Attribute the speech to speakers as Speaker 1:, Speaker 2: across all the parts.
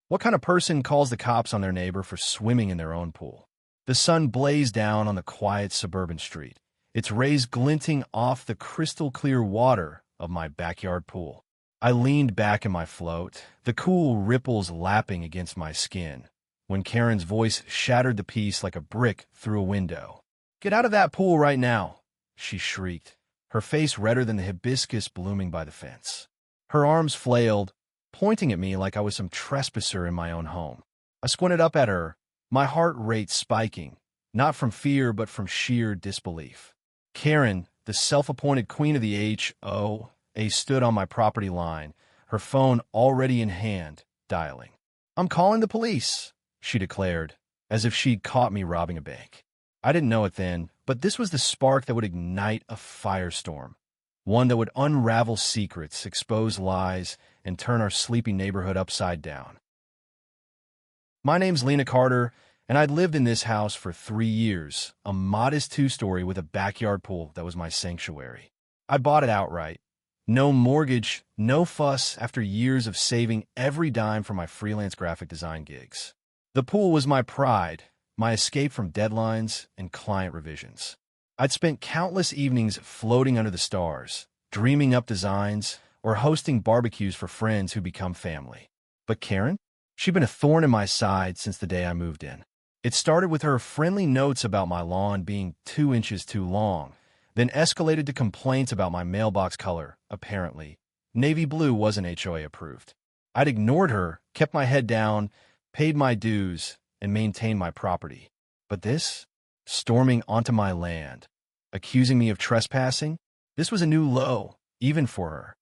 Speaker 1: What kind of person calls the cops on their neighbor for swimming in their own pool? The sun blazed down on the quiet suburban street, its rays glinting off the crystal-clear water of my backyard pool. I leaned back in my float, the cool ripples lapping against my skin, when Karen's voice shattered the peace like a brick through a window. "Get out of that pool right now," she shrieked, her face redder than the hibiscus blooming by the fence. Her arms flailed, pointing at me like I was some trespasser in my own home. I squinted up at her, my heart rate spiking, not from fear but from sheer disbelief. Karen, the self-appointed queen of the HOA, stood on my property line, her phone already in hand, dialing. "I'm calling the police," she declared, as if she'd caught me robbing a bank. I didn't know it then, but this was the spark that would ignite a firestorm, one that would unravel secrets, expose lies, and turn our sleepy neighborhood upside down. My name's Lena Carter, and I'd lived in this house for 3 years, a modest 2-story with a backyard pool that was my sanctuary. I bought it outright. No mortgage, no fuss after years of saving every dime for my freelance graphic design gigs. The pool was my pride, my escape from deadlines and client revisions. I'd spent countless evenings floating under the stars, dreaming up designs, or hosting barbecues for friends who become family. But Karen? She'd been a thorn in my side since the day I moved in. It started with her friendly notes about my lawn being 2 inches too long, then escalated to complaints about my mailbox color, apparently. Navy blue wasn't HOA approved. I'd ignored her, kept my head down, paid my dues, and maintained my property. But this? Storming onto my land, accusing me of trespassing? This was a new low, even for her.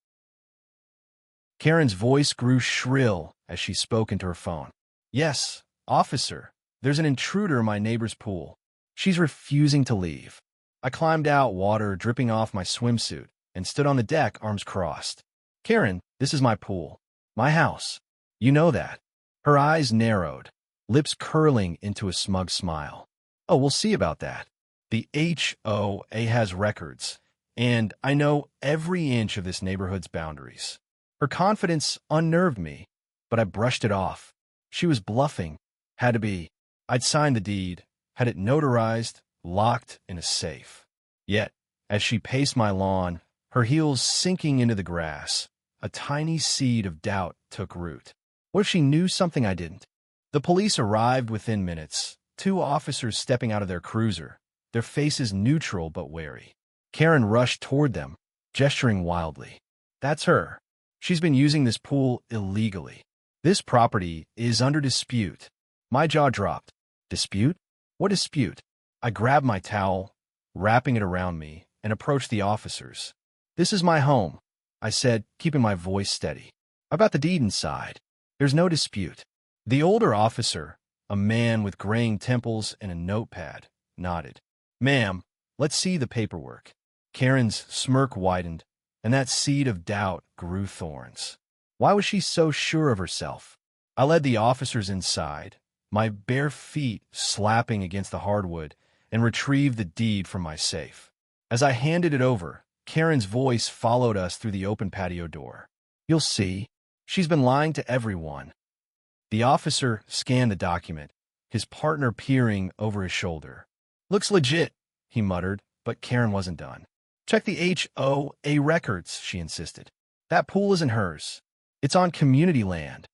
Speaker 1: Karen's voice grew shrill as she spoke into her phone. "Yes, officer, there's an intruder in my neighbor's pool. She's refusing to leave." I climbed out, water dripping off my swimsuit, and stood on the deck, arms crossed. "Karen, this is my pool. My house. You know that." Her eyes narrowed, lips curling into a smug smile. "Oh, we'll see about that. The HOA has records, and I know every inch of this neighborhood's boundaries." Her confidence unnerved me, but I brushed it off. She was bluffing. Had to be. I'd signed the deed, had it notarized, locked in a safe. Yet, as she paced my lawn, her heels sinking into the grass, a tiny seed of doubt took root. What if she knew something I didn't? The police arrived within minutes, 2 officers stepping out of their cruiser, their faces neutral but wary. Karen rushed toward them, gesturing wildly. "That's her. She's been using this pool illegally. This property is under dispute." My jaw dropped. Dispute? What dispute? I grabbed my towel, wrapping it around me, and approached the officers. "This is my home," I said, keeping my voice steady. "I've got the deed inside. There's no dispute." The older officer, a man with graying temples and a notepad, nodded. "Ma'am, let's see the paperwork." Karen's smirk widened, and that seed of doubt grew thorns. Why was she so sure of herself? I led the officers inside, my bare feet slapping against the hardwood, and retrieved the deed from my safe. As I handed it over, Karen's voice followed us through the open patio door. "You'll see. She's been lying to everyone." The officer scanned the document, his partner peering over his shoulder. "Looks legit," he muttered, but Karen wasn't done. "Check the HOA records," she insisted. "That pool isn't hers. It's on community land."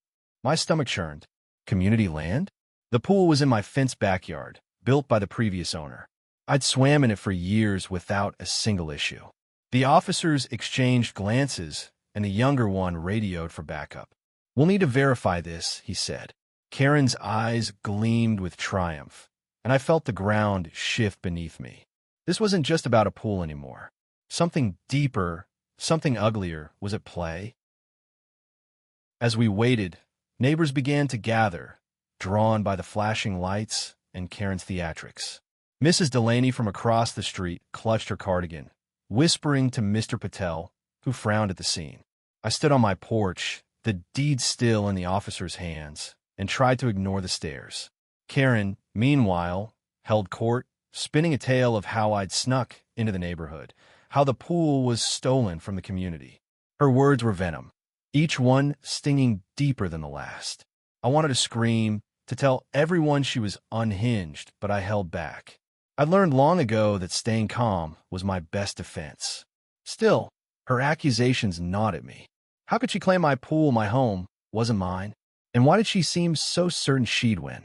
Speaker 1: My stomach churned. Community land? The pool was in my fenced backyard, built by the previous owner. I'd swam in it for years without a single issue. The officers exchanged glances, and the younger one radioed for backup. "We'll need to verify this," he said. Karen's eyes gleamed with triumph, and I felt the ground shift beneath me. This wasn't just about a pool anymore. Something deeper, something uglier was at play. As we waited, neighbors began to gather, drawn by the flashing lights and Karen's theatrics. Mrs. Delaney from across the street clutched her cardigan, whispering to Mr. Patel, who frowned at the scene. I stood on my porch, the deed still in the officer's hands, and tried to ignore the stares. Karen, meanwhile, held court, spinning a tale of how I'd snuck into the neighborhood, how the pool was stolen from the community. Her words were venom, each one stinging deeper than the last. I wanted to scream, to tell everyone she was unhinged, but I held back. I learned long ago that staying calm was my best defense. Still, her accusations gnawed at me. How could she claim my pool, my home, wasn't mine? And why did she seem so certain she'd win?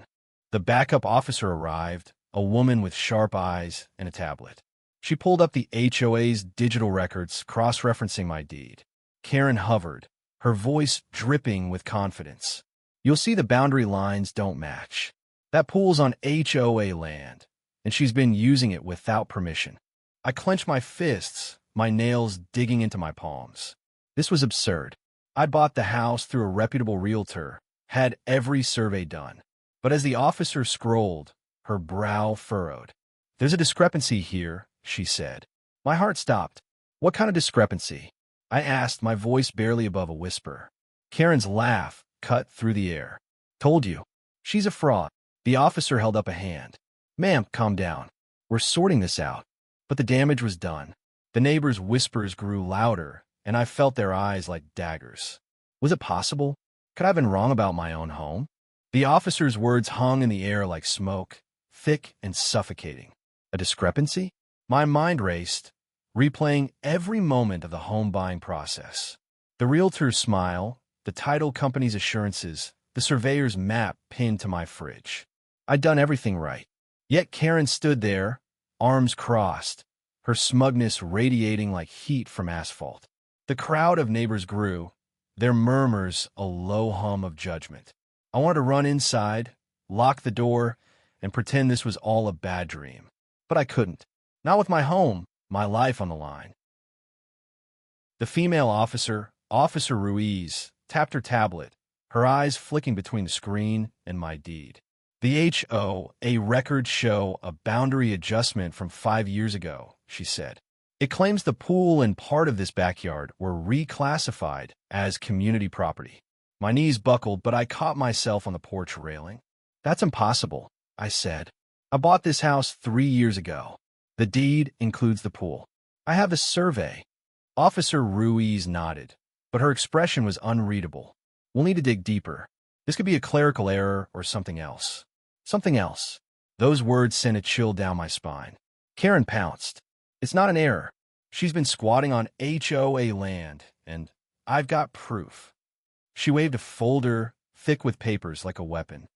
Speaker 1: The backup officer arrived, a woman with sharp eyes and a tablet. She pulled up the HOA's digital records, cross-referencing my deed. Karen hovered, her voice dripping with confidence. You'll see the boundary lines don't match. That pool's on HOA land, and she's been using it without permission. I clenched my fists, my nails digging into my palms. This was absurd. I'd bought the house through a reputable realtor, had every survey done. But as the officer scrolled, her brow furrowed. There's a discrepancy here, she said. My heart stopped. What kind of discrepancy? I asked, my voice barely above a whisper. Karen's laugh cut through the air. Told you. She's a fraud. The officer held up a hand. Ma'am, calm down. We're sorting this out. But the damage was done. The neighbors' whispers grew louder, and I felt their eyes like daggers. Was it possible? Could I have been wrong about my own home? The officer's words hung in the air like smoke, thick and suffocating. A discrepancy? My mind raced, replaying every moment of the home buying process. The realtor's smile, the title company's assurances, the surveyor's map pinned to my fridge. I'd done everything right. Yet Karen stood there, arms crossed, her smugness radiating like heat from asphalt. The crowd of neighbors grew, their murmurs a low hum of judgment. I wanted to run inside, lock the door, and pretend this was all a bad dream. But I couldn't. Not with my home, my life on the line. The female officer, Officer Ruiz, tapped her tablet, her eyes flicking between the screen and my deed. The HOA records show a boundary adjustment from 5 years ago, she said. It claims the pool and part of this backyard were reclassified as community property. My knees buckled, but I caught myself on the porch railing. That's impossible, I said. I bought this house 3 years ago. The deed includes the pool. I have the survey. Officer Ruiz nodded, but her expression was unreadable. We'll need to dig deeper. This could be a clerical error or something else. Something else. Those words sent a chill down my spine. Karen pounced. It's not an error. She's been squatting on HOA land, and I've got proof. She waved a folder, thick with papers like a weapon.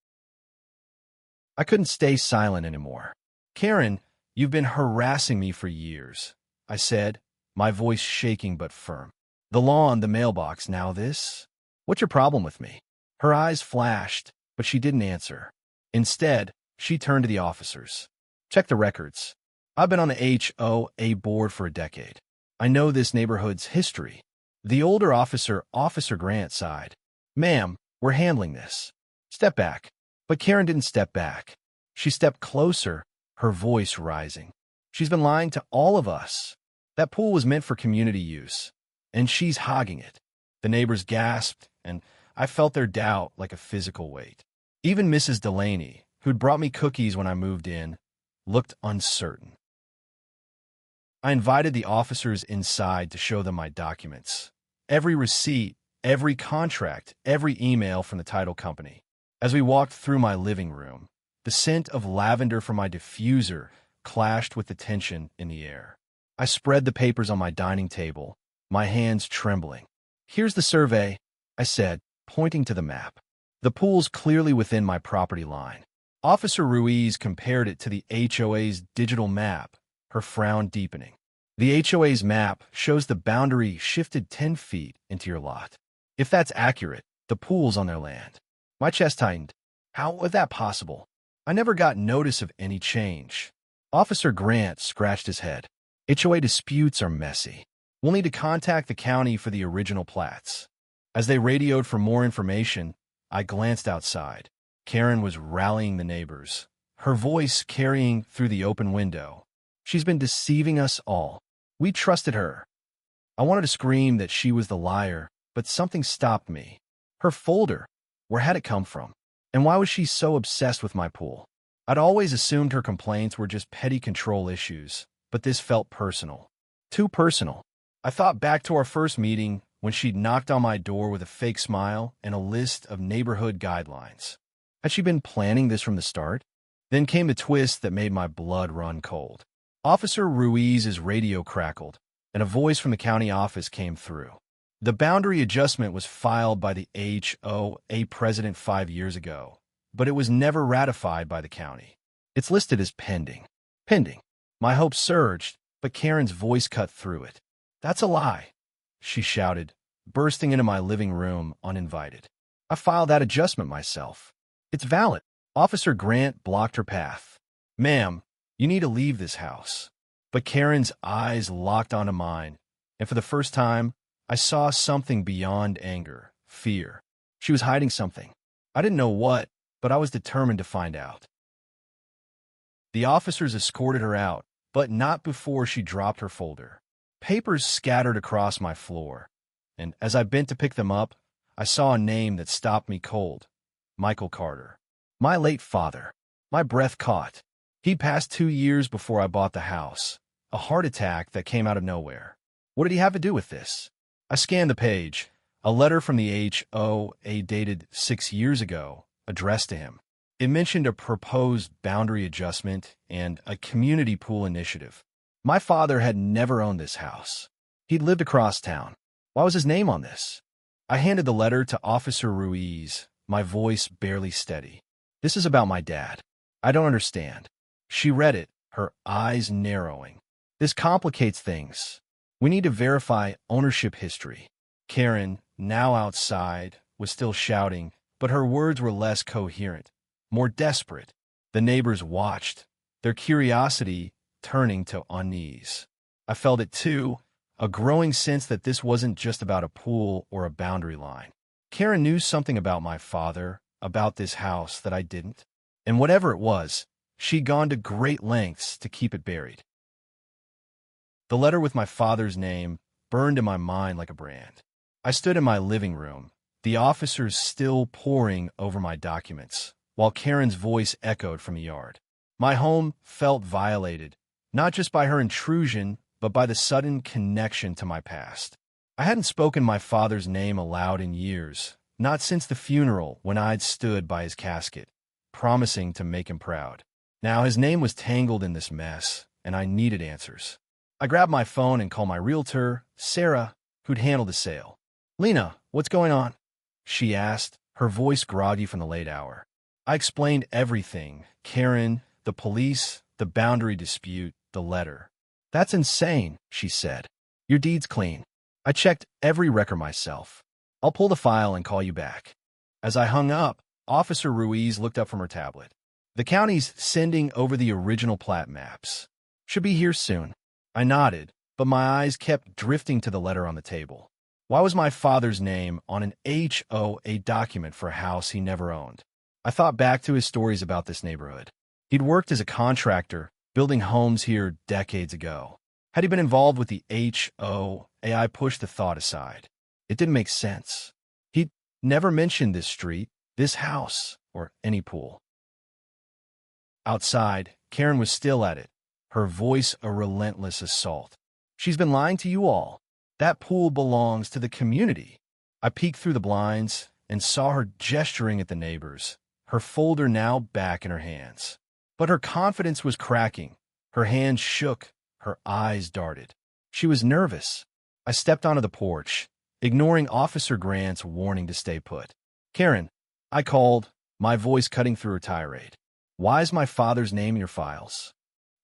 Speaker 1: I couldn't stay silent anymore. Karen, you've been harassing me for years, I said, my voice shaking but firm. The lawn, the mailbox, now this? What's your problem with me? Her eyes flashed, but she didn't answer. Instead, she turned to the officers. Check the records. I've been on the HOA board for a decade. I know this neighborhood's history. The older officer, Officer Grant, sighed. Ma'am, we're handling this. Step back. But Karen didn't step back. She stepped closer, her voice rising. She's been lying to all of us. That pool was meant for community use, and she's hogging it. The neighbors gasped, and I felt their doubt like a physical weight. Even Mrs. Delaney, who'd brought me cookies when I moved in, looked uncertain. I invited the officers inside to show them my documents. Every receipt, every contract, every email from the title company. As we walked through my living room, the scent of lavender from my diffuser clashed with the tension in the air. I spread the papers on my dining table, my hands trembling. Here's the survey, I said, pointing to the map. The pool's clearly within my property line. Officer Ruiz compared it to the HOA's digital map, her frown deepening. The HOA's map shows the boundary shifted 10 feet into your lot. If that's accurate, the pool's on their land. My chest tightened. How was that possible? I never got notice of any change. Officer Grant scratched his head. HOA disputes are messy. We'll need to contact the county for the original plats. As they radioed for more information, I glanced outside. Karen was rallying the neighbors, her voice carrying through the open window. She's been deceiving us all. We trusted her. I wanted to scream that she was the liar, but something stopped me. Her folder. Where had it come from? And why was she so obsessed with my pool? I'd always assumed her complaints were just petty control issues, but this felt personal. Too personal. I thought back to our first meeting, when she'd knocked on my door with a fake smile and a list of neighborhood guidelines. Had she been planning this from the start? Then came the twist that made my blood run cold. Officer Ruiz's radio crackled, and a voice from the county office came through. The boundary adjustment was filed by the HOA president 5 years ago, but it was never ratified by the county. It's listed as pending. Pending. My hopes surged, but Karen's voice cut through it. That's a lie, she shouted, bursting into my living room uninvited. I filed that adjustment myself. It's valid. Officer Grant blocked her path. Ma'am, you need to leave this house. But Karen's eyes locked onto mine, and for the first time, I saw something beyond anger, fear. She was hiding something. I didn't know what, but I was determined to find out. The officers escorted her out, but not before she dropped her folder. Papers scattered across my floor, and as I bent to pick them up, I saw a name that stopped me cold. Michael Carter. My late father. My breath caught. He'd passed 2 years before I bought the house. A heart attack that came out of nowhere. What did he have to do with this? I scanned the page. A letter from the HOA dated 6 years ago, addressed to him. It mentioned a proposed boundary adjustment and a community pool initiative. My father had never owned this house. He'd lived across town. Why was his name on this? I handed the letter to Officer Ruiz, my voice barely steady. This is about my dad. I don't understand. She read it, her eyes narrowing. This complicates things. We need to verify ownership history. Karen, now outside, was still shouting, but her words were less coherent, more desperate. The neighbors watched, their curiosity turning to unease. I felt it too, a growing sense that this wasn't just about a pool or a boundary line. Karen knew something about my father, about this house that I didn't, and whatever it was, she'd gone to great lengths to keep it buried. The letter with my father's name burned in my mind like a brand. I stood in my living room, the officers still poring over my documents, while Karen's voice echoed from the yard. My home felt violated, not just by her intrusion, but by the sudden connection to my past. I hadn't spoken my father's name aloud in years, not since the funeral when I'd stood by his casket, promising to make him proud. Now his name was tangled in this mess, and I needed answers. I grabbed my phone and called my realtor, Sarah, who'd handled the sale. Lena, what's going on? She asked, her voice groggy from the late hour. I explained everything, Karen, the police, the boundary dispute, the letter. That's insane, she said. Your deed's clean. I checked every record myself. I'll pull the file and call you back. As I hung up, Officer Ruiz looked up from her tablet. The county's sending over the original plat maps. Should be here soon. I nodded, but my eyes kept drifting to the letter on the table. Why was my father's name on an HOA document for a house he never owned? I thought back to his stories about this neighborhood. He'd worked as a contractor, building homes here decades ago. Had he been involved with the HOA, I pushed the thought aside. It didn't make sense. He'd never mentioned this street, this house, or any pool. Outside, Karen was still at it, her voice a relentless assault. She's been lying to you all. That pool belongs to the community. I peeked through the blinds and saw her gesturing at the neighbors, her folder now back in her hands. But her confidence was cracking. Her hands shook, her eyes darted. She was nervous. I stepped onto the porch, ignoring Officer Grant's warning to stay put. Karen, I called, my voice cutting through her tirade. Why is my father's name in your files?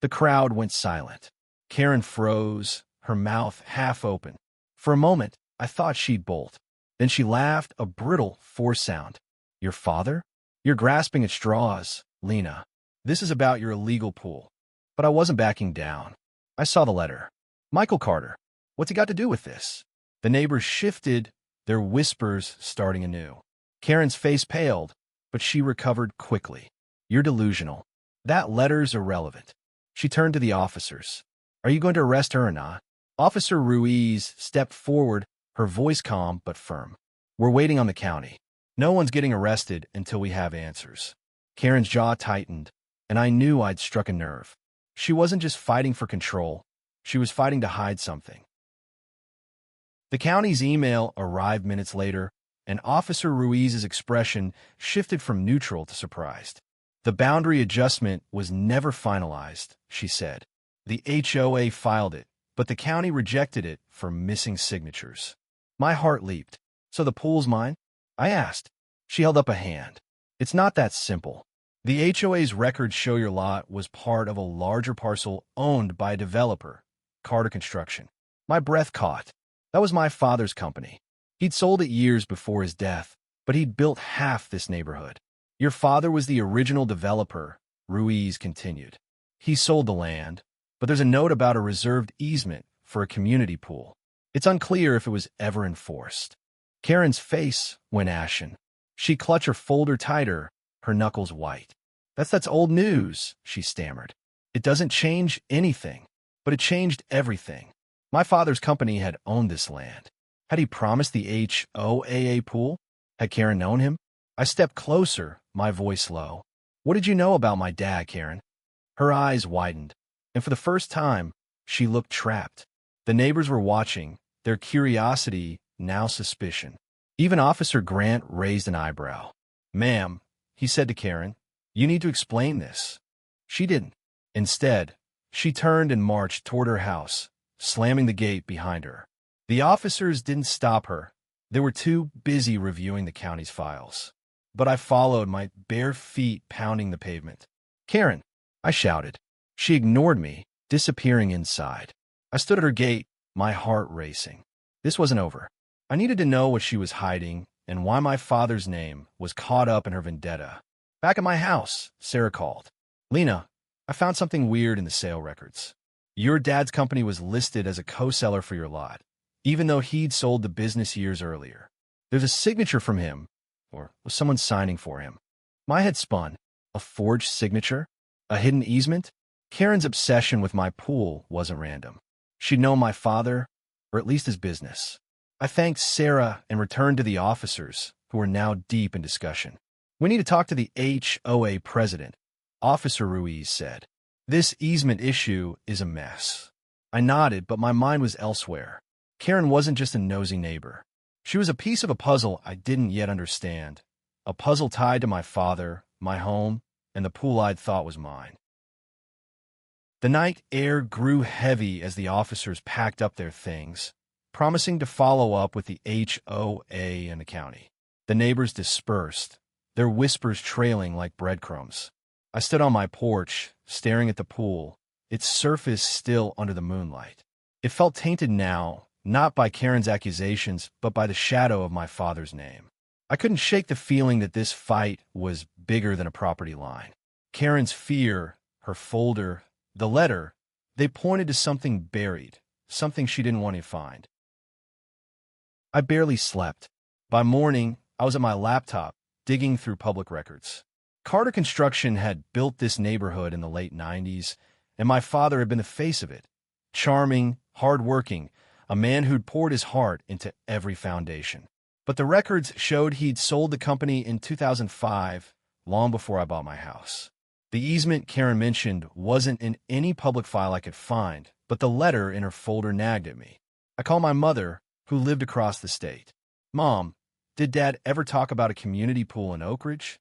Speaker 1: The crowd went silent. Karen froze, her mouth half open. For a moment, I thought she'd bolt. Then she laughed, a brittle, forced sound. Your father? You're grasping at straws, Lena. This is about your illegal pool. But I wasn't backing down. I saw the letter. Michael Carter. What's he got to do with this? The neighbors shifted, their whispers starting anew. Karen's face paled, but she recovered quickly. You're delusional. That letter's irrelevant. She turned to the officers. Are you going to arrest her or not? Officer Ruiz stepped forward, her voice calm but firm. We're waiting on the county. No one's getting arrested until we have answers. Karen's jaw tightened, and I knew I'd struck a nerve. She wasn't just fighting for control. She was fighting to hide something. The county's email arrived minutes later, and Officer Ruiz's expression shifted from neutral to surprised. The boundary adjustment was never finalized, she said. The HOA filed it, but the county rejected it for missing signatures. My heart leaped. So the pool's mine? I asked. She held up a hand. It's not that simple. The HOA's records show your lot was part of a larger parcel owned by a developer, Carter Construction. My breath caught. That was my father's company. He'd sold it years before his death, but he'd built half this neighborhood. Your father was the original developer, Ruiz continued. He sold the land, but there's a note about a reserved easement for a community pool. It's unclear if it was ever enforced. Karen's face went ashen. She clutched her folder tighter, her knuckles white. That's old news, she stammered. It doesn't change anything, but it changed everything. My father's company had owned this land. Had he promised the HOAA pool? Had Karen known him? I stepped closer, my voice low. What did you know about my dad, Karen? Her eyes widened, and for the first time, she looked trapped. The neighbors were watching, their curiosity now suspicion. Even Officer Grant raised an eyebrow. Ma'am, he said to Karen, you need to explain this. She didn't. Instead, she turned and marched toward her house, slamming the gate behind her. The officers didn't stop her. They were too busy reviewing the county's files. But I followed, my bare feet pounding the pavement. Karen, I shouted. She ignored me, disappearing inside. I stood at her gate, my heart racing. This wasn't over. I needed to know what she was hiding and why my father's name was caught up in her vendetta. Back at my house, Sarah called. Lena, I found something weird in the sale records. Your dad's company was listed as a co-seller for your lot, even though he'd sold the business years earlier. There's a signature from him, or was someone signing for him? My head spun. A forged signature? A hidden easement? Karen's obsession with my pool wasn't random. She'd known my father, or at least his business. I thanked Sarah and returned to the officers, who were now deep in discussion. We need to talk to the HOA president, Officer Ruiz said. This easement issue is a mess. I nodded, but my mind was elsewhere. Karen wasn't just a nosy neighbor. She was a piece of a puzzle I didn't yet understand, a puzzle tied to my father, my home, and the pool I'd thought was mine. The night air grew heavy as the officers packed up their things, promising to follow up with the HOA and the county. The neighbors dispersed, their whispers trailing like breadcrumbs. I stood on my porch, staring at the pool, its surface still under the moonlight. It felt tainted now, not by Karen's accusations, but by the shadow of my father's name. I couldn't shake the feeling that this fight was bigger than a property line. Karen's fear, her folder, the letter, they pointed to something buried, something she didn't want to find. I barely slept. By morning, I was at my laptop, digging through public records. Carter Construction had built this neighborhood in the late 90s, and my father had been the face of it. Charming, hardworking, a man who'd poured his heart into every foundation. But the records showed he'd sold the company in 2005, long before I bought my house. The easement Karen mentioned wasn't in any public file I could find, but the letter in her folder nagged at me. I called my mother, who lived across the state. Mom, did Dad ever talk about a community pool in Oak Ridge?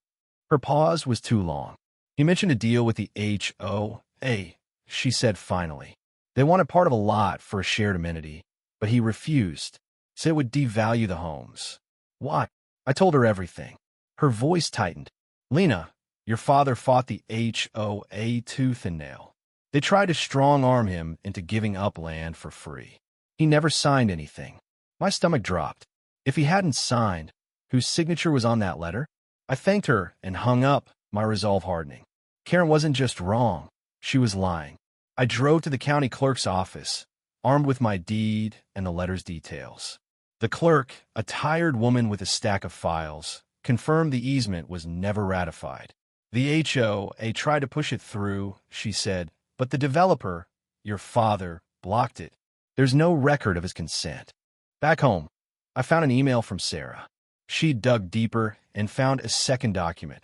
Speaker 1: Her pause was too long. He mentioned a deal with the HOA, she said finally. They wanted part of a lot for a shared amenity, but he refused, said it would devalue the homes. Why? I told her everything. Her voice tightened. Lena, your father fought the HOA tooth and nail. They tried to strong-arm him into giving up land for free. He never signed anything. My stomach dropped. If he hadn't signed, whose signature was on that letter? I thanked her and hung up, my resolve hardening. Karen wasn't just wrong. She was lying. I drove to the county clerk's office, armed with my deed and the letter's details. The clerk, a tired woman with a stack of files, confirmed the easement was never ratified. The HOA tried to push it through, she said, but the developer, your father, blocked it. There's no record of his consent. Back home, I found an email from Sarah. She dug deeper and found a second document,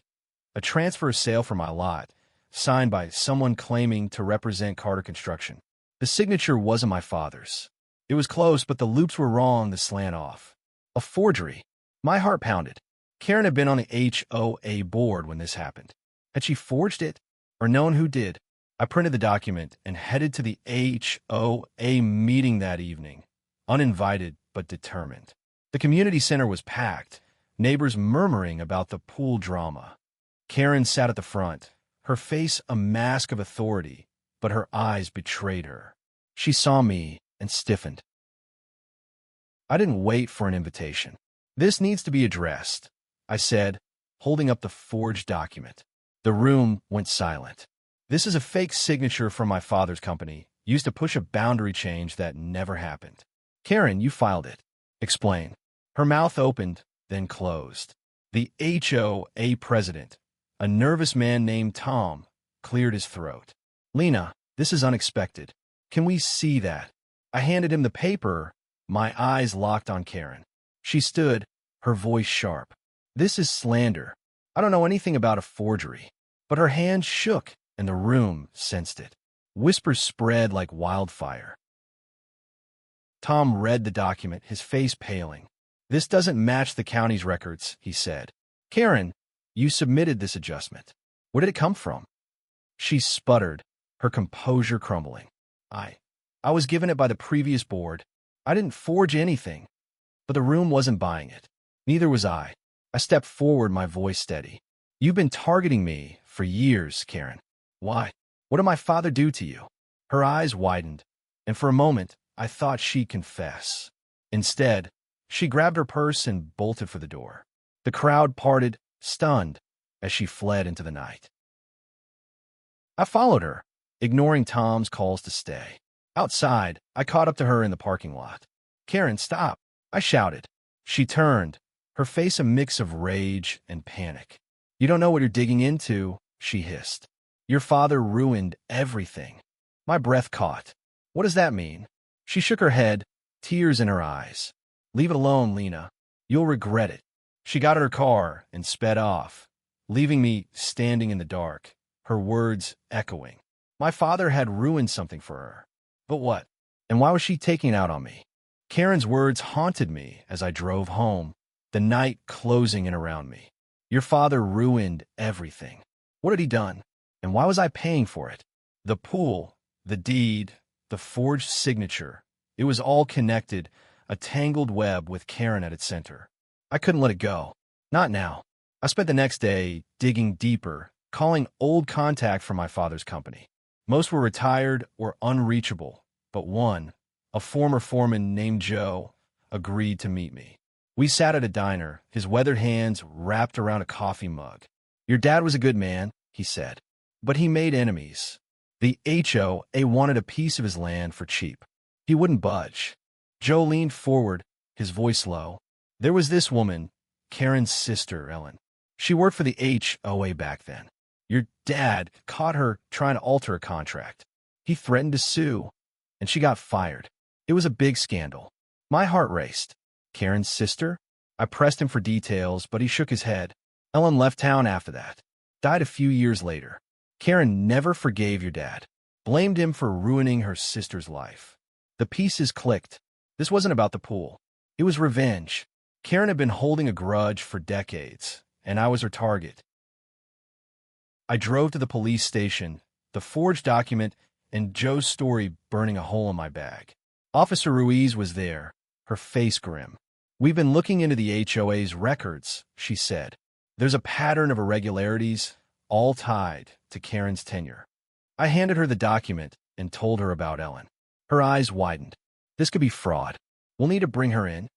Speaker 1: a transfer sale for my lot, signed by someone claiming to represent Carter Construction. The signature wasn't my father's. It was close, but the loops were wrong, the slant off. A forgery. My heart pounded. Karen had been on the HOA board when this happened. Had she forged it, or known who did? I printed the document and headed to the HOA meeting that evening, uninvited but determined. The community center was packed, neighbors murmuring about the pool drama. Karen sat at the front, her face a mask of authority, but her eyes betrayed her. She saw me and stiffened. I didn't wait for an invitation. This needs to be addressed, I said, holding up the forged document. The room went silent. This is a fake signature from my father's company, used to push a boundary change that never happened. Karen, you filed it. Explain. Her mouth opened, then closed. The HOA president, a nervous man named Tom, cleared his throat. Lena, this is unexpected. Can we see that? I handed him the paper, my eyes locked on Karen. She stood, her voice sharp. This is slander. I don't know anything about a forgery. But her hand shook, and the room sensed it. Whispers spread like wildfire. Tom read the document, his face paling. This doesn't match the county's records, he said. Karen, you submitted this adjustment. Where did it come from? She sputtered, her composure crumbling. I was given it by the previous board. I didn't forge anything. But the room wasn't buying it. Neither was I. I stepped forward, my voice steady. You've been targeting me for years, Karen. Why? What did my father do to you? Her eyes widened, and for a moment, I thought she'd confess. Instead, she grabbed her purse and bolted for the door. The crowd parted, stunned, as she fled into the night. I followed her, ignoring Tom's calls to stay. Outside, I caught up to her in the parking lot. Karen, stop, I shouted. She turned, her face a mix of rage and panic. You don't know what you're digging into, she hissed. Your father ruined everything. My breath caught. What does that mean? She shook her head, tears in her eyes. Leave it alone, Lena. You'll regret it. She got in her car and sped off, leaving me standing in the dark, her words echoing. My father had ruined something for her. But what? And why was she taking it out on me? Karen's words haunted me as I drove home, the night closing in around me. Your father ruined everything. What had he done? And why was I paying for it? The pool, the deed, the forged signature. It was all connected, a tangled web with Karen at its center. I couldn't let it go. Not now. I spent the next day digging deeper, calling old contact from my father's company. Most were retired or unreachable, but one, a former foreman named Joe, agreed to meet me. We sat at a diner, his weathered hands wrapped around a coffee mug. Your dad was a good man, he said, but he made enemies. The HOA wanted a piece of his land for cheap. He wouldn't budge. Joe leaned forward, his voice low. There was this woman, Karen's sister, Ellen. She worked for the HOA back then. Your dad caught her trying to alter a contract. He threatened to sue, and she got fired. It was a big scandal. My heart raced. Karen's sister? I pressed him for details, but he shook his head. Ellen left town after that. Died a few years later. Karen never forgave your dad. Blamed him for ruining her sister's life. The pieces clicked. This wasn't about the pool. It was revenge. Karen had been holding a grudge for decades, and I was her target. I drove to the police station, the forged document, and Joe's story burning a hole in my bag. Officer Ruiz was there, her face grim. We've been looking into the HOA's records, she said. There's a pattern of irregularities, all tied to Karen's tenure. I handed her the document and told her about Ellen. Her eyes widened. This could be fraud. We'll need to bring her in.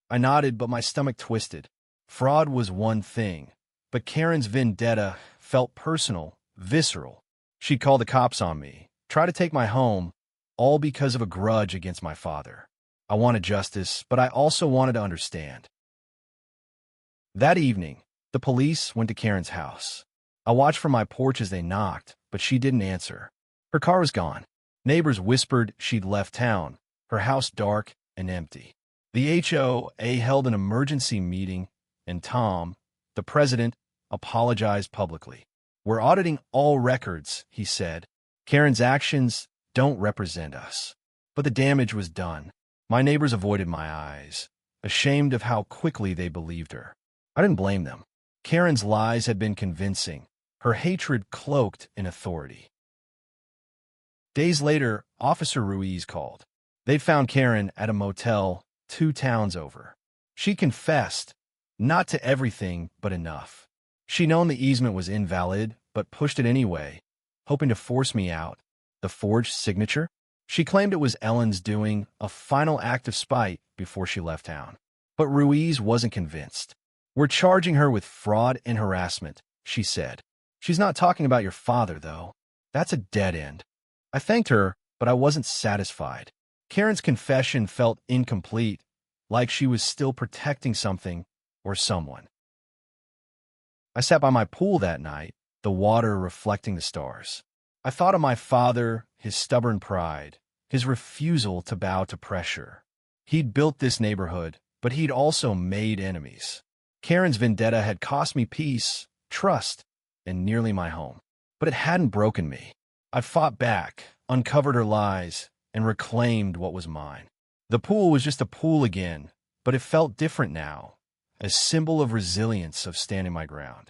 Speaker 1: I nodded, but my stomach twisted. Fraud was one thing, but Karen's vendetta felt personal, visceral. She'd call the cops on me, try to take my home, all because of a grudge against my father. I wanted justice, but I also wanted to understand. That evening, the police went to Karen's house. I watched from my porch as they knocked, but she didn't answer. Her car was gone. Neighbors whispered she'd left town, her house dark and empty. The HOA held an emergency meeting, and Tom, the president, apologized publicly. We're auditing all records, he said. Karen's actions don't represent us. But the damage was done. My neighbors avoided my eyes, ashamed of how quickly they believed her. I didn't blame them. Karen's lies had been convincing, her hatred cloaked in authority. Days later, Officer Ruiz called. They'd found Karen at a motel 2 towns over. She confessed, not to everything, but enough. She'd known the easement was invalid, but pushed it anyway, hoping to force me out. The forged signature? She claimed it was Ellen's doing, a final act of spite before she left town. But Ruiz wasn't convinced. We're charging her with fraud and harassment, she said. She's not talking about your father, though. That's a dead end. I thanked her, but I wasn't satisfied. Karen's confession felt incomplete, like she was still protecting something or someone. I sat by my pool that night, the water reflecting the stars. I thought of my father, his stubborn pride, his refusal to bow to pressure. He'd built this neighborhood, but he'd also made enemies. Karen's vendetta had cost me peace, trust, and nearly my home. But it hadn't broken me. I'd fought back, uncovered her lies, and reclaimed what was mine. The pool was just a pool again, but it felt different now, a symbol of resilience, of standing my ground.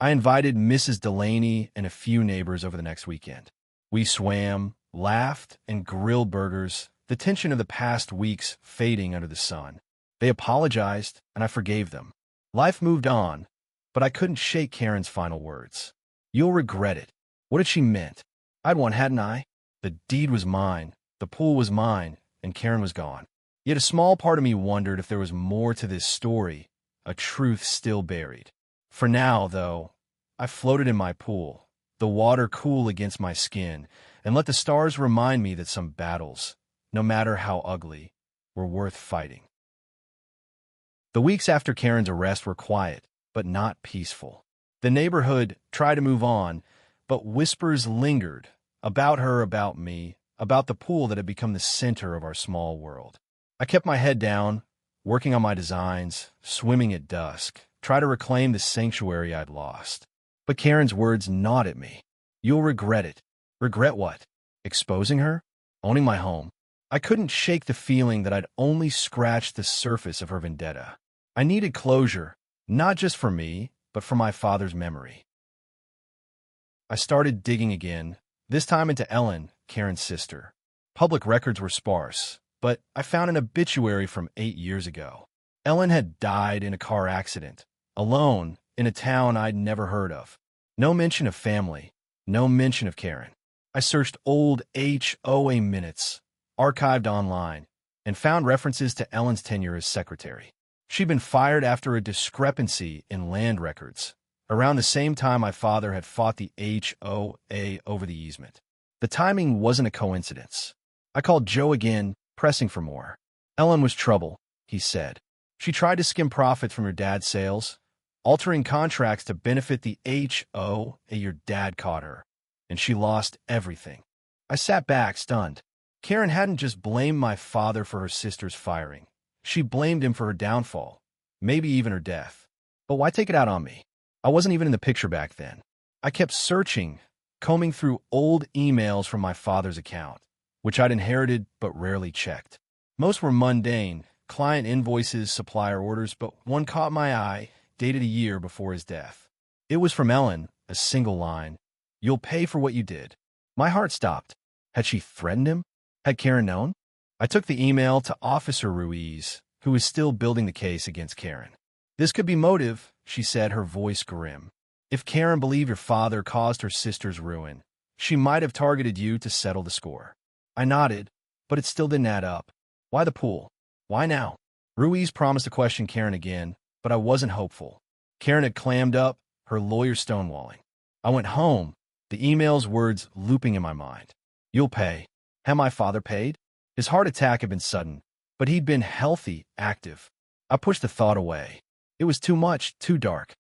Speaker 1: I invited Mrs. Delaney and a few neighbors over the next weekend. We swam, laughed, and grilled burgers, the tension of the past weeks fading under the sun. They apologized, and I forgave them. Life moved on, but I couldn't shake Karen's final words. You'll regret it. What had she meant? I'd won, hadn't I? The deed was mine, the pool was mine, and Karen was gone. Yet a small part of me wondered if there was more to this story, a truth still buried. For now, though, I floated in my pool, the water cool against my skin, and let the stars remind me that some battles, no matter how ugly, were worth fighting. The weeks after Karen's arrest were quiet, but not peaceful. The neighborhood tried to move on, but whispers lingered about her, about me, about the pool that had become the center of our small world. I kept my head down, working on my designs, swimming at dusk, try to reclaim the sanctuary I'd lost. But Karen's words gnawed at me. You'll regret it. Regret what? Exposing her? Owning my home? I couldn't shake the feeling that I'd only scratched the surface of her vendetta. I needed closure, not just for me, but for my father's memory. I started digging again, this time into Ellen, Karen's sister. Public records were sparse, but I found an obituary from 8 years ago. Ellen had died in a car accident, alone, in a town I'd never heard of. No mention of family, no mention of Karen. I searched old HOA minutes, archived online, and found references to Ellen's tenure as secretary. She'd been fired after a discrepancy in land records, around the same time my father had fought the HOA over the easement. The timing wasn't a coincidence. I called Joe again, pressing for more. Ellen was trouble, he said. She tried to skim profit from your dad's sales, altering contracts to benefit the HOA. Your dad caught her, and she lost everything. I sat back, stunned. Karen hadn't just blamed my father for her sister's firing. She blamed him for her downfall, maybe even her death. But why take it out on me? I wasn't even in the picture back then. I kept searching, combing through old emails from my father's account, which I'd inherited but rarely checked. Most were mundane, client invoices, supplier orders, but one caught my eye, dated a year before his death. It was from Ellen, a single line. You'll pay for what you did. My heart stopped. Had she threatened him? Had Karen known? I took the email to Officer Ruiz, who was still building the case against Karen. This could be motive, she said, her voice grim. If Karen believed your father caused her sister's ruin, she might have targeted you to settle the score. I nodded, but it still didn't add up. Why the pool? Why now? Ruiz promised to question Karen again, but I wasn't hopeful. Karen had clammed up, her lawyer stonewalling. I went home, the email's words looping in my mind. You'll pay. Had my father paid? His heart attack had been sudden, but he'd been healthy, active. I pushed the thought away. It was too much, too dark.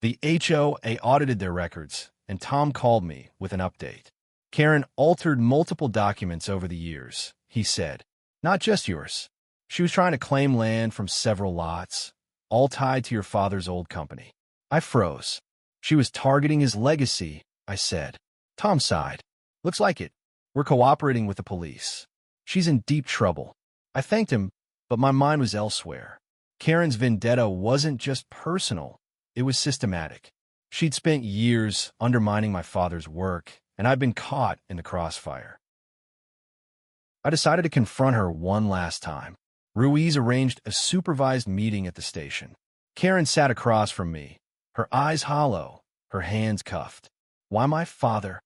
Speaker 1: The HOA audited their records, and Tom called me with an update. Karen altered multiple documents over the years, he said. Not just yours. She was trying to claim land from several lots, all tied to your father's old company. I froze. She was targeting his legacy, I said. Tom sighed. Looks like it. We're cooperating with the police. She's in deep trouble. I thanked him, but my mind was elsewhere. Karen's vendetta wasn't just personal, it was systematic. She'd spent years undermining my father's work, and I'd been caught in the crossfire. I decided to confront her one last time. Ruiz arranged a supervised meeting at the station. Karen sat across from me, her eyes hollow, her hands cuffed. "Why my father?"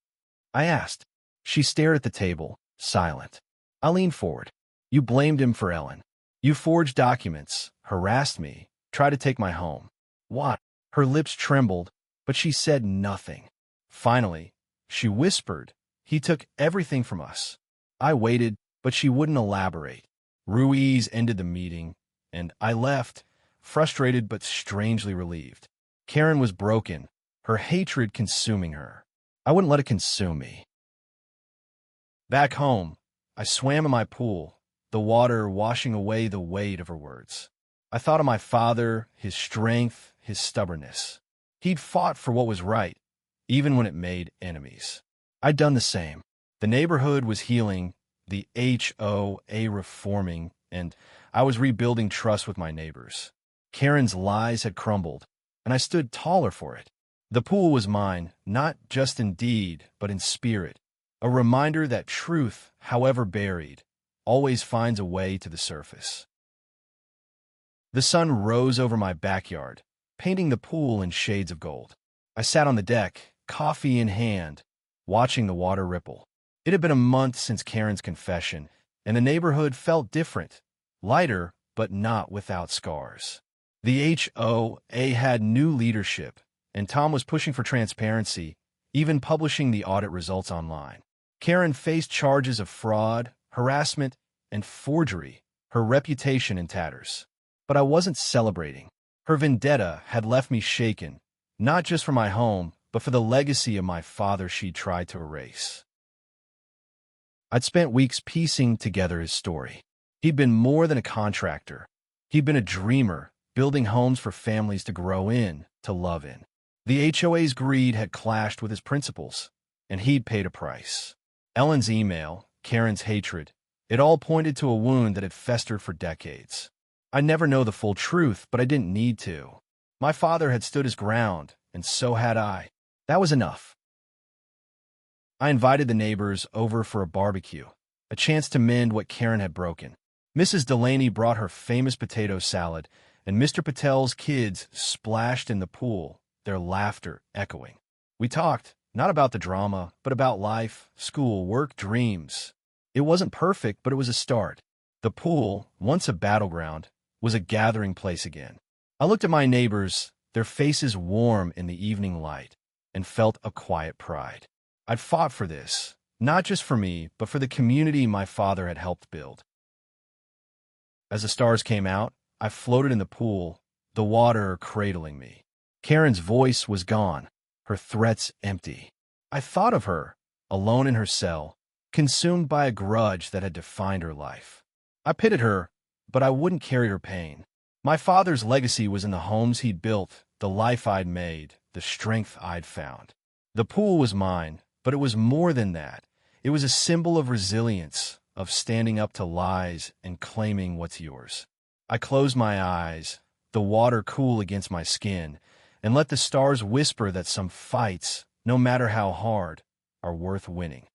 Speaker 1: I asked. She stared at the table, silent. I leaned forward. "You blamed him for Ellen. You forged documents, harassed me, tried to take my home." "What?" Her lips trembled, but she said nothing. Finally, she whispered, "He took everything from us." I waited, but she wouldn't elaborate. Ruiz ended the meeting, and I left, frustrated but strangely relieved. Karen was broken, her hatred consuming her. I wouldn't let it consume me. Back home, I swam in my pool, the water washing away the weight of her words. I thought of my father, his strength, his stubbornness. He'd fought for what was right, even when it made enemies. I'd done the same. The neighborhood was healing, the HOA reforming, and I was rebuilding trust with my neighbors. Karen's lies had crumbled, and I stood taller for it. The pool was mine, not just in deed, but in spirit, a reminder that truth, however buried, always finds a way to the surface. The sun rose over my backyard, painting the pool in shades of gold. I sat on the deck, coffee in hand, watching the water ripple. It had been a month since Karen's confession, and the neighborhood felt different, lighter, but not without scars. The HOA had new leadership, and Tom was pushing for transparency, even publishing the audit results online. Karen faced charges of fraud, harassment, and forgery, her reputation in tatters. But I wasn't celebrating. Her vendetta had left me shaken, not just for my home, but for the legacy of my father she'd tried to erase. I'd spent weeks piecing together his story. He'd been more than a contractor. He'd been a dreamer, building homes for families to grow in, to love in. The HOA's greed had clashed with his principles, and he'd paid a price. Ellen's email, Karen's hatred, it all pointed to a wound that had festered for decades. I'd never know the full truth, but I didn't need to. My father had stood his ground, and so had I. That was enough. I invited the neighbors over for a barbecue, a chance to mend what Karen had broken. Mrs. Delaney brought her famous potato salad, and Mr. Patel's kids splashed in the pool, their laughter echoing. We talked, not about the drama, but about life, school, work, dreams. It wasn't perfect, but it was a start. The pool, once a battleground, was a gathering place again. I looked at my neighbors, their faces warm in the evening light, and felt a quiet pride. I'd fought for this, not just for me, but for the community my father had helped build. As the stars came out, I floated in the pool, the water cradling me. Karen's voice was gone, her threats empty. I thought of her, alone in her cell, consumed by a grudge that had defined her life. I pitied her, but I wouldn't carry her pain. My father's legacy was in the homes he'd built, the life I'd made, the strength I'd found. The pool was mine, but it was more than that. It was a symbol of resilience, of standing up to lies and claiming what's yours. I closed my eyes, the water cool against my skin, and let the stars whisper that some fights, no matter how hard, are worth winning.